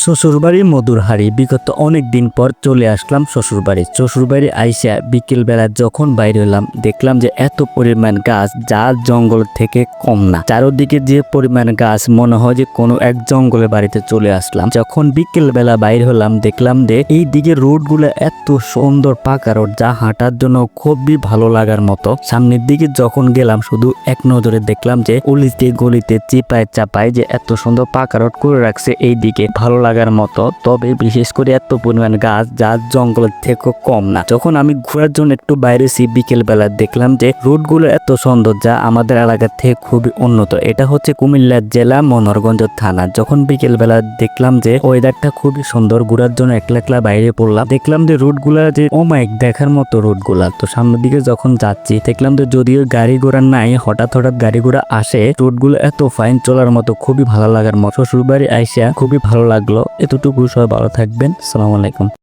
শ্বশুরবাড়ি মধুরহারি বিগত অনেক দিন পর চলে আসলাম শ্বশুরবাড়ি আইসা বিকেল বেলা যখন বাইরে হলাম দেখলাম যে এত পরিমাণ গাছ যা জঙ্গল থেকে কম না। চারদিকে যে পরিমাণ গাছ মনে হয় যে কোনো এক জঙ্গলের বাড়িতে চলে আসলাম। যখন বিকেল বেলা বাইরে হলাম দেখলাম যে এই দিকে রোড গুলো এত সুন্দর পাকা রোড, যা হাঁটার জন্য খুবই ভালো লাগার মতো। সামনের দিকে যখন গেলাম শুধু এক নজরে দেখলাম যে অলিতে গলিতে চিপায় চাপায় যে এত সুন্দর পাকা রোড করে রাখছে এই দিকে, ভালো লাগার মতো। তবে বিশেষ করে এত পরিমাণ গাছ যা জঙ্গলের থেকে কম না। যখন আমি ঘোরার জন্য একটু বাইরেছি বিকেল বেলা দেখলাম যে রোডগুলো এত সুন্দর যা আমাদের এলাকা থেকে খুবই উন্নত। এটা হচ্ছে কুমিল্লা জেলা মনোহরগঞ্জ থানা। যখন বিকেল বেলা দেখলাম যে ওয়েদারটা খুবই সুন্দর, ঘোরার জন্য একলা একলা বাইরে পড়লাম। দেখলাম যে রোডগুলা যে অমায়িক দেখার মতো রোডগুলা। তো সামনের দিকে যখন যাচ্ছি দেখলাম যে যদিও গাড়ি ঘোড়া নাই, হঠাৎ গাড়ি ঘোড়া আসে। রোডগুলো এত ফাইন, চলার মতো খুবই ভালো লাগার মতো। শ্বশুরবাড়ি আইসা খুবই ভালো লাগলো। এতটুকু, সবাই ভালো থাকবেন। আসসালামু আলাইকুম।